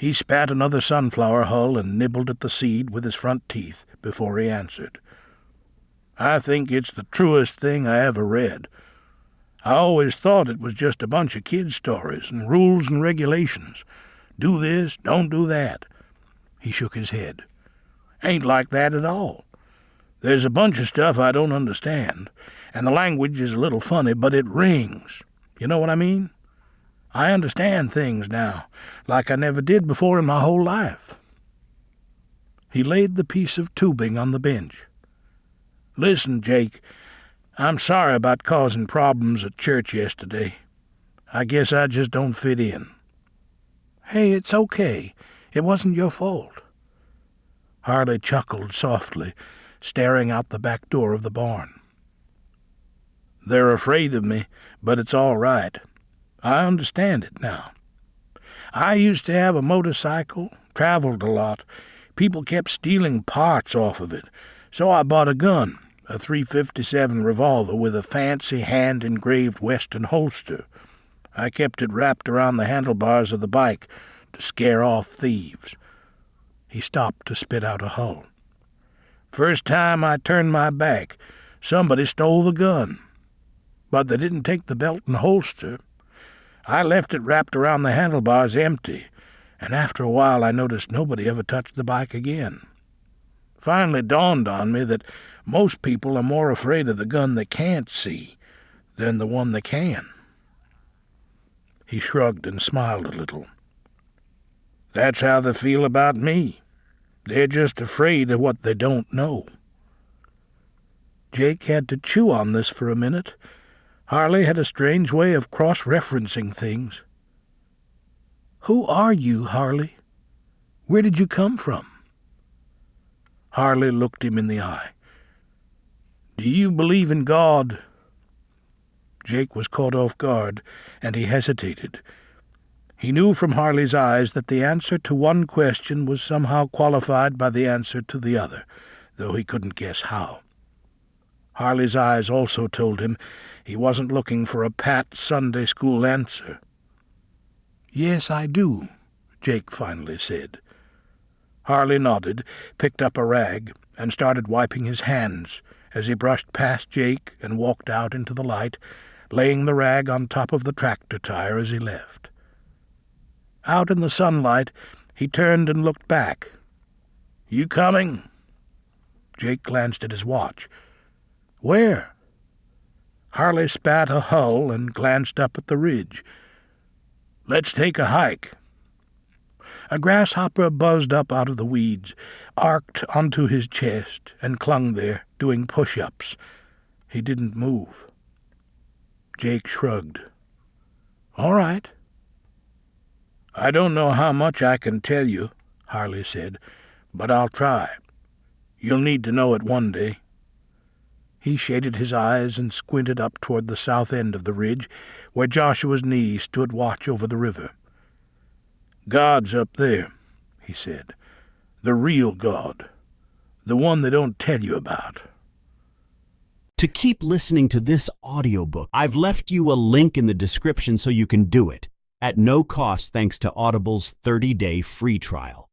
He spat another sunflower hull and nibbled at the seed with his front teeth before he answered. I think it's the truest thing I ever read. I always thought it was just a bunch of kid stories and rules and regulations. Do this, don't do that. He shook his head. Ain't like that at all. There's a bunch of stuff I don't understand, and the language is a little funny, but it rings. You know what I mean? I understand things now, like I never did before in my whole life. He laid the piece of tubing on the bench. Listen, Jake, I'm sorry about causing problems at church yesterday. I guess I just don't fit in. Hey, it's okay. It wasn't your fault. Harley chuckled softly, staring out the back door of the barn. They're afraid of me, but it's all right. I understand it now. I used to have a motorcycle, traveled a lot. People kept stealing parts off of it, so I bought a gun, a .357 revolver with a fancy hand-engraved Western holster. I kept it wrapped around the handlebars of the bike to scare off thieves. He stopped to spit out a hull. First time I turned my back, somebody stole the gun. But they didn't take the belt and holster. I left it wrapped around the handlebars empty, and after a while I noticed nobody ever touched the bike again. Finally dawned on me that most people are more afraid of the gun they can't see than the one they can. He shrugged and smiled a little. That's how they feel about me. They're just afraid of what they don't know. Jake had to chew on this for a minute. Harley had a strange way of cross-referencing things. Who are you, Harley? Where did you come from? Harley looked him in the eye. Do you believe in God? Jake was caught off guard, and he hesitated. He knew from Harley's eyes that the answer to one question was somehow qualified by the answer to the other, though he couldn't guess how. Harley's eyes also told him he wasn't looking for a pat Sunday school answer. Yes, I do, Jake finally said. Harley nodded, picked up a rag, and started wiping his hands as he brushed past Jake and walked out into the light, laying the rag on top of the tractor tire as he left. Out in the sunlight, he turned and looked back. You coming? Jake glanced at his watch. Where? Harley spat a hull and glanced up at the ridge. Let's take a hike. A grasshopper buzzed up out of the weeds, arced onto his chest, and clung there, doing push-ups. He didn't move. Jake shrugged. All right. I don't know how much I can tell you, Harley said, but I'll try. You'll need to know it one day. He shaded his eyes and squinted up toward the south end of the ridge, where Joshua's knee stood watch over the river. God's up there, he said. The real God. The one they don't tell you about. To keep listening to this audiobook, I've left you a link in the description so you can do it, at no cost thanks to Audible's 30-day free trial.